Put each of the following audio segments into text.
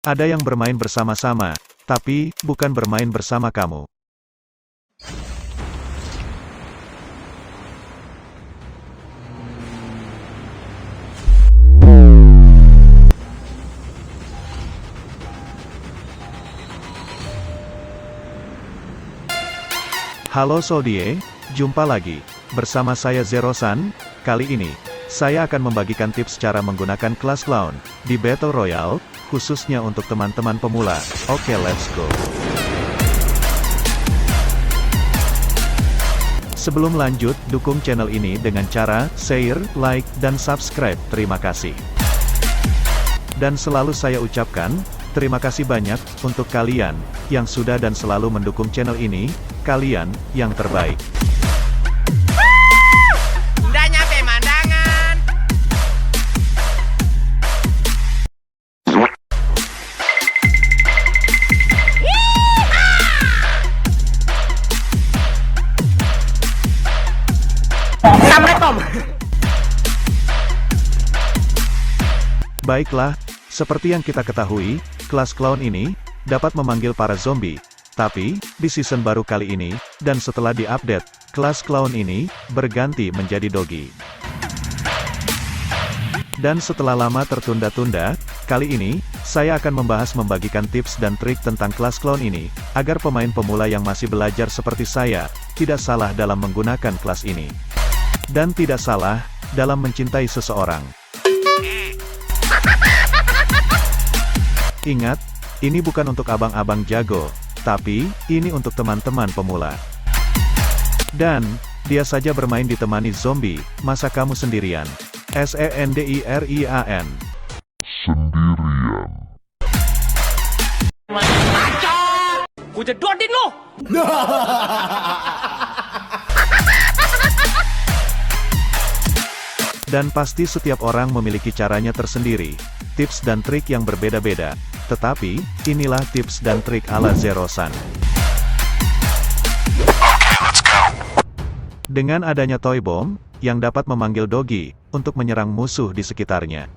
Ada yang bermain bersama-sama, tapi bukan bermain bersama kamu. Halo Soldie, jumpa lagi. Bersama saya Zero-san. Kali ini, saya akan membagikan tips cara menggunakan kelas clown di Battle Royale, khususnya untuk teman-teman pemula. Oke, let's go. Sebelum lanjut, dukung channel ini dengan cara share, like, dan subscribe. Terima kasih. Dan selalu saya ucapkan, terima kasih banyak untuk kalian yang sudah dan selalu mendukung channel ini. Kalian yang terbaik. Udah nyampe mandangan. Assalamualaikum. Baiklah, seperti yang kita ketahui, kelas clown ini dapat memanggil para zombie. Tapi, di season baru kali ini, dan setelah diupdate, kelas clown ini berganti menjadi doggy. Dan setelah lama tertunda-tunda, kali ini, saya akan membagikan tips dan trik tentang kelas clown ini, agar pemain pemula yang masih belajar seperti saya, tidak salah dalam menggunakan kelas ini. Dan tidak salah, dalam mencintai seseorang. Ingat, ini bukan untuk abang-abang jago, tapi ini untuk teman-teman pemula. Dan, dia saja bermain ditemani zombie, masa kamu sendirian? SENDIRIAN. Sendirian. Gue jedotin lo. Dan pasti setiap orang memiliki caranya tersendiri, tips dan trik yang berbeda-beda. Tetapi, inilah tips dan trik ala Zero-san. Dengan adanya toy bomb, yang dapat memanggil doggy, untuk menyerang musuh di sekitarnya.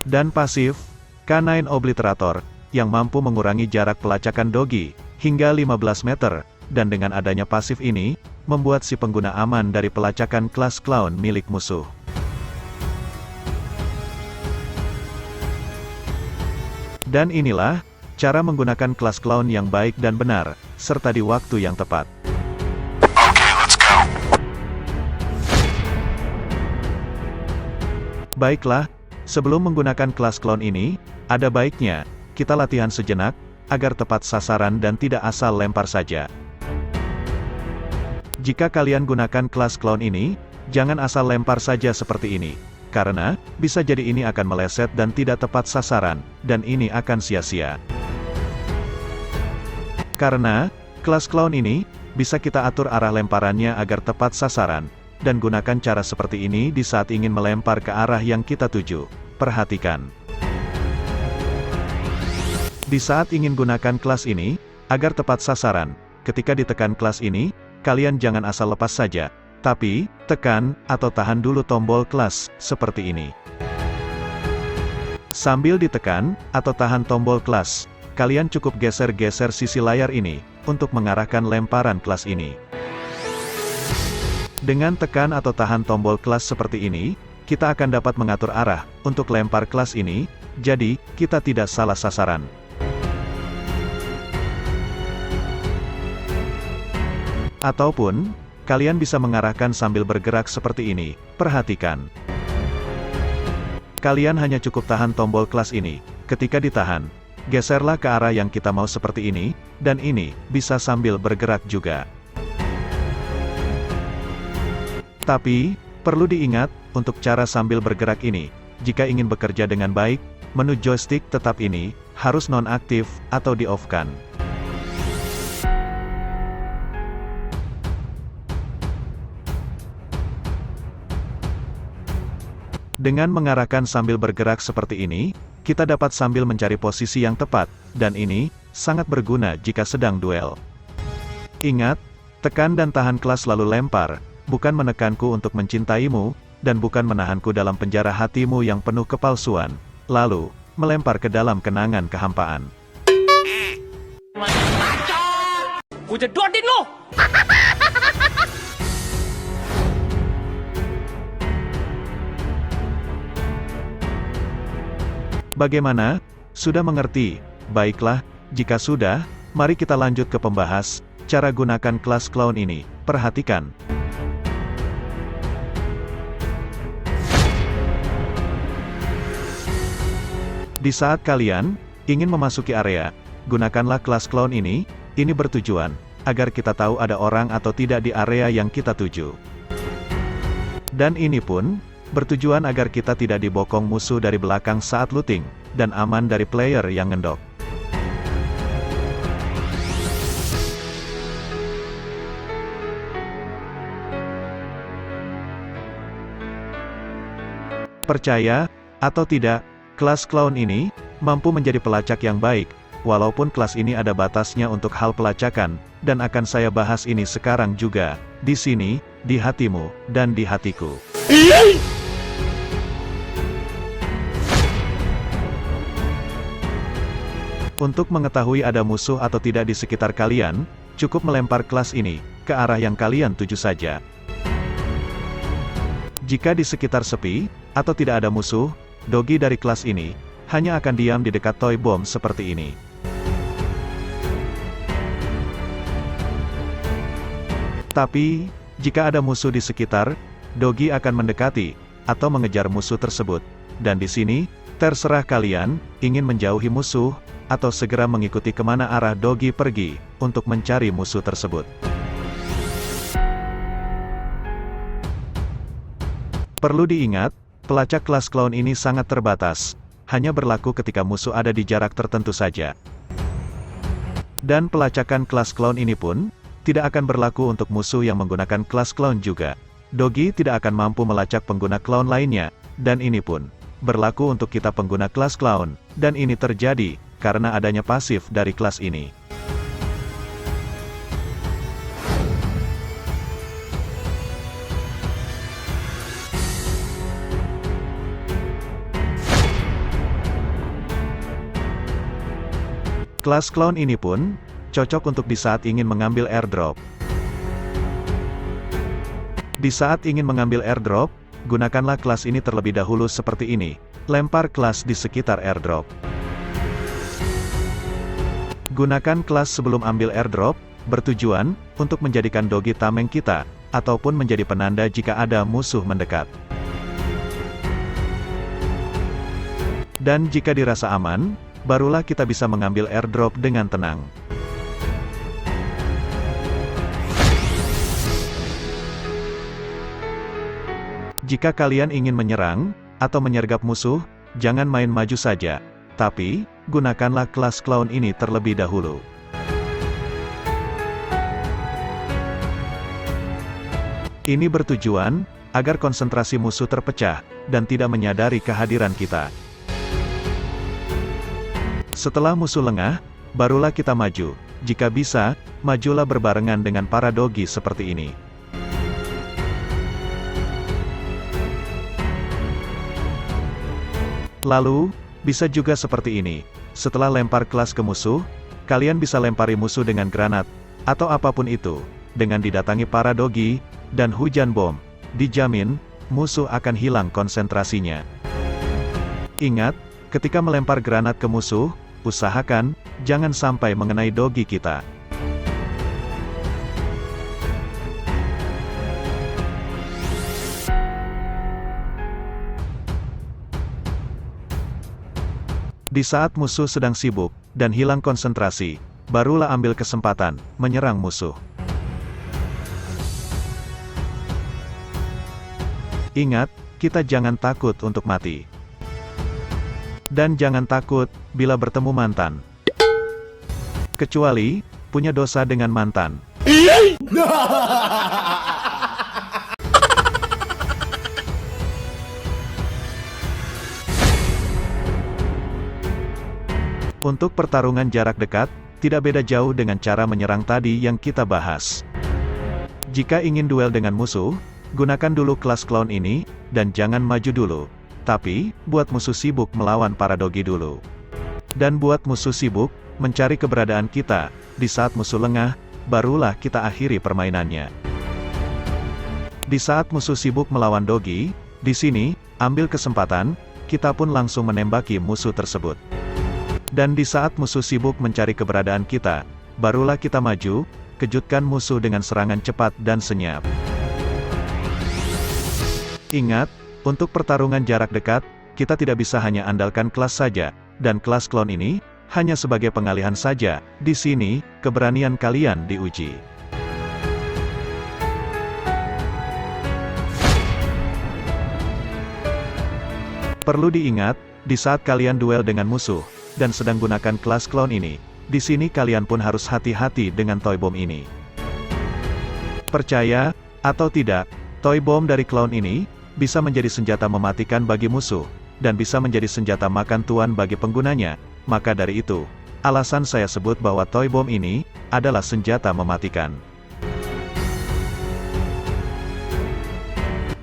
Dan pasif, Canine Obliterator, yang mampu mengurangi jarak pelacakan doggy, hingga 15 meter, dan dengan adanya pasif ini, membuat si pengguna aman dari pelacakan kelas clown milik musuh. Dan inilah, cara menggunakan kelas clown yang baik dan benar, serta di waktu yang tepat. Baiklah, sebelum menggunakan kelas clown ini, ada baiknya, kita latihan sejenak, agar tepat sasaran dan tidak asal lempar saja. Jika kalian gunakan kelas clown ini, jangan asal lempar saja seperti ini. Karena, bisa jadi ini akan meleset dan tidak tepat sasaran, dan ini akan sia-sia. Karena, kelas clown ini, bisa kita atur arah lemparannya agar tepat sasaran, dan gunakan cara seperti ini di saat ingin melempar ke arah yang kita tuju. Perhatikan. Di saat ingin gunakan kelas ini, agar tepat sasaran, ketika ditekan kelas ini, kalian jangan asal lepas saja. Tapi, tekan, atau tahan dulu tombol kelas, seperti ini. Sambil ditekan, atau tahan tombol kelas, kalian cukup geser-geser sisi layar ini, untuk mengarahkan lemparan kelas ini. Dengan tekan atau tahan tombol kelas seperti ini, kita akan dapat mengatur arah, untuk lempar kelas ini, jadi, kita tidak salah sasaran. Ataupun, kalian bisa mengarahkan sambil bergerak seperti ini. Perhatikan. Kalian hanya cukup tahan tombol kelas ini. Ketika ditahan, geserlah ke arah yang kita mau seperti ini, dan ini bisa sambil bergerak juga. Tapi, perlu diingat, untuk cara sambil bergerak ini, jika ingin bekerja dengan baik, menu joystick tetap ini, harus nonaktif, atau di-off-kan. Dengan mengarahkan sambil bergerak seperti ini, kita dapat sambil mencari posisi yang tepat, dan ini sangat berguna jika sedang duel. Ingat, tekan dan tahan kelas lalu lempar, bukan menekanku untuk mencintaimu, dan bukan menahanku dalam penjara hatimu yang penuh kepalsuan, lalu melempar ke dalam kenangan kehampaan. Ku jedotin lo! Bagaimana? Sudah mengerti? Baiklah, jika sudah, mari kita lanjut ke pembahas cara gunakan kelas clown ini. Perhatikan. Di saat kalian ingin memasuki area, gunakanlah kelas clown ini. Ini bertujuan agar kita tahu ada orang atau tidak di area yang kita tuju. Dan ini pun bertujuan agar kita tidak dibokong musuh dari belakang saat looting, dan aman dari player yang ngendok. Percaya atau tidak, kelas clown ini mampu menjadi pelacak yang baik, walaupun kelas ini ada batasnya untuk hal pelacakan, dan akan saya bahas ini sekarang juga, di sini, di hatimu, dan di hatiku. Untuk mengetahui ada musuh atau tidak di sekitar kalian, cukup melempar kelas ini ke arah yang kalian tuju saja. Jika di sekitar sepi, atau tidak ada musuh, Dogi dari kelas ini hanya akan diam di dekat toy bomb seperti ini. Tapi, jika ada musuh di sekitar, Dogi akan mendekati atau mengejar musuh tersebut. Dan di sini, terserah kalian ingin menjauhi musuh atau segera mengikuti kemana arah Dogi pergi untuk mencari musuh tersebut. Perlu diingat, pelacak kelas clown ini sangat terbatas, hanya berlaku ketika musuh ada di jarak tertentu saja. Dan pelacakan kelas clown ini pun tidak akan berlaku untuk musuh yang menggunakan kelas clown juga. Dogi tidak akan mampu melacak pengguna clown lainnya, dan ini pun berlaku untuk kita pengguna kelas clown, dan ini terjadi karena adanya pasif dari kelas ini. Kelas clown ini pun cocok untuk di saat ingin mengambil airdrop. Di saat ingin mengambil airdrop, gunakanlah kelas ini terlebih dahulu seperti ini. Lempar kelas di sekitar airdrop. Gunakan kelas sebelum ambil airdrop, bertujuan untuk menjadikan Dogi tameng kita, ataupun menjadi penanda jika ada musuh mendekat. Dan jika dirasa aman, barulah kita bisa mengambil airdrop dengan tenang. Jika kalian ingin menyerang, atau menyergap musuh, jangan main maju saja. Tapi, gunakanlah kelas clown ini terlebih dahulu. Ini bertujuan agar konsentrasi musuh terpecah, dan tidak menyadari kehadiran kita. Setelah musuh lengah, barulah kita maju. Jika bisa, majulah berbarengan dengan para Dogi seperti ini. Lalu, bisa juga seperti ini. Setelah lempar kelas ke musuh, kalian bisa lempari musuh dengan granat, atau apapun itu, dengan didatangi para Dogi, dan hujan bom. Dijamin, musuh akan hilang konsentrasinya. Ingat, ketika melempar granat ke musuh, usahakan jangan sampai mengenai Dogi kita. Di saat musuh sedang sibuk dan hilang konsentrasi, barulah ambil kesempatan menyerang musuh. Ingat, kita jangan takut untuk mati. Dan jangan takut bila bertemu mantan. Kecuali punya dosa dengan mantan. Untuk pertarungan jarak dekat, tidak beda jauh dengan cara menyerang tadi yang kita bahas. Jika ingin duel dengan musuh, gunakan dulu kelas clown ini, dan jangan maju dulu. Tapi, buat musuh sibuk melawan para dogi dulu. Dan buat musuh sibuk, mencari keberadaan kita, di saat musuh lengah, barulah kita akhiri permainannya. Di saat musuh sibuk melawan dogi, di sini, ambil kesempatan, kita pun langsung menembaki musuh tersebut. Dan di saat musuh sibuk mencari keberadaan kita, barulah kita maju, kejutkan musuh dengan serangan cepat dan senyap. Ingat, untuk pertarungan jarak dekat, kita tidak bisa hanya andalkan kelas saja, dan kelas clown ini, hanya sebagai pengalihan saja. Di sini, keberanian kalian diuji. Perlu diingat, di saat kalian duel dengan musuh, dan sedang gunakan kelas clown ini, di sini kalian pun harus hati-hati dengan toy bomb ini. Percaya, atau tidak, toy bomb dari clown ini, bisa menjadi senjata mematikan bagi musuh, dan bisa menjadi senjata makan tuan bagi penggunanya. Maka dari itu, alasan saya sebut bahwa toy bomb ini, adalah senjata mematikan.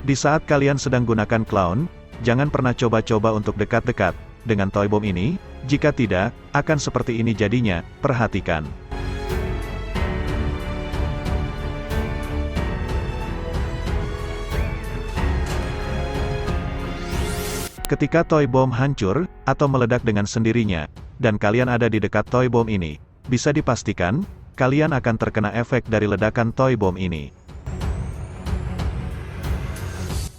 Di saat kalian sedang gunakan clown, jangan pernah coba-coba untuk dekat-dekat dengan toy bomb ini. Jika tidak, akan seperti ini jadinya. Perhatikan. Ketika toy bomb hancur, atau meledak dengan sendirinya, dan kalian ada di dekat toy bomb ini, bisa dipastikan, kalian akan terkena efek dari ledakan toy bomb ini.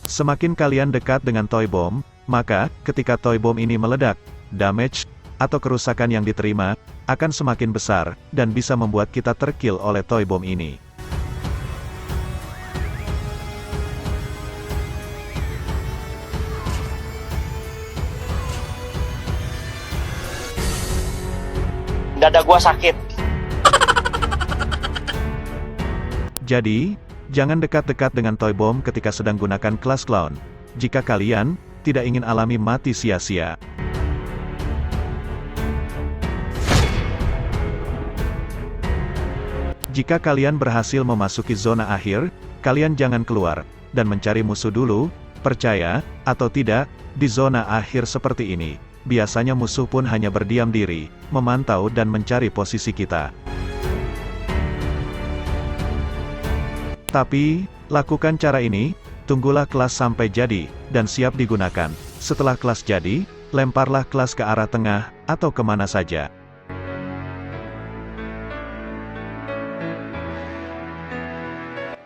Semakin kalian dekat dengan toy bomb, maka, ketika toy bomb ini meledak, damage, atau kerusakan yang diterima, akan semakin besar, dan bisa membuat kita terkill oleh toy bomb ini. Dada gua sakit. Jadi, jangan dekat-dekat dengan toy bomb ketika sedang gunakan kelas clown, jika kalian tidak ingin alami mati sia-sia. Jika kalian berhasil memasuki zona akhir, kalian jangan keluar, dan mencari musuh dulu. Percaya, atau tidak, di zona akhir seperti ini, biasanya musuh pun hanya berdiam diri, memantau dan mencari posisi kita. Tapi, lakukan cara ini, tunggulah kelas sampai jadi, dan siap digunakan. Setelah kelas jadi, lemparlah kelas ke arah tengah, atau kemana saja.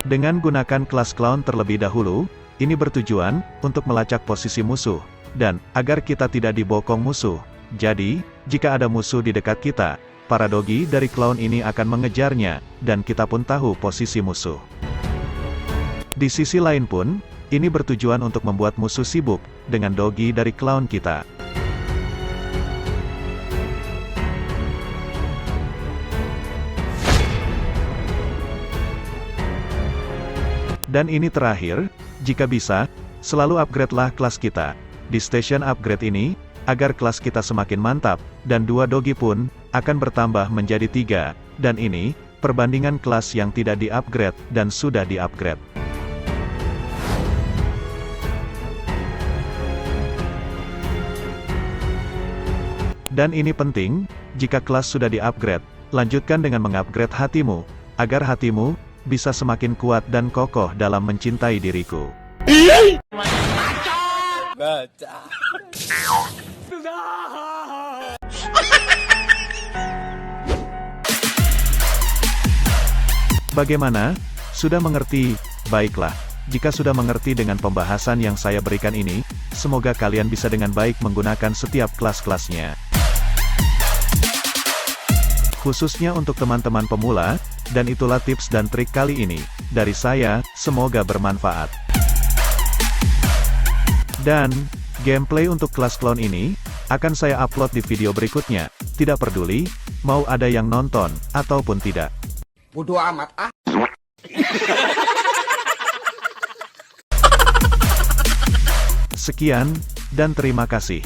Dengan gunakan kelas clown terlebih dahulu, ini bertujuan untuk melacak posisi musuh, dan agar kita tidak dibokong musuh. Jadi, jika ada musuh di dekat kita, para dogi dari clown ini akan mengejarnya, dan kita pun tahu posisi musuh. Di sisi lain pun, ini bertujuan untuk membuat musuh sibuk dengan dogi dari clown kita. Dan ini terakhir, jika bisa, selalu upgrade-lah kelas kita di station upgrade ini, agar kelas kita semakin mantap, dan dua dogi pun akan bertambah menjadi 3, dan ini perbandingan kelas yang tidak di-upgrade dan sudah di-upgrade. Dan ini penting, jika kelas sudah di-upgrade, lanjutkan dengan mengupgrade hatimu, agar hatimu bisa semakin kuat dan kokoh dalam mencintai diriku. Bagaimana? Sudah mengerti? Baiklah, jika sudah mengerti dengan pembahasan yang saya berikan ini, semoga kalian bisa dengan baik menggunakan setiap kelas-kelasnya. Khususnya untuk teman-teman pemula, dan itulah tips dan trik kali ini, dari saya, semoga bermanfaat. Dan, gameplay untuk kelas clown ini, akan saya upload di video berikutnya, tidak peduli, mau ada yang nonton, ataupun tidak. Bodoh amat ah. Sekian, dan terima kasih.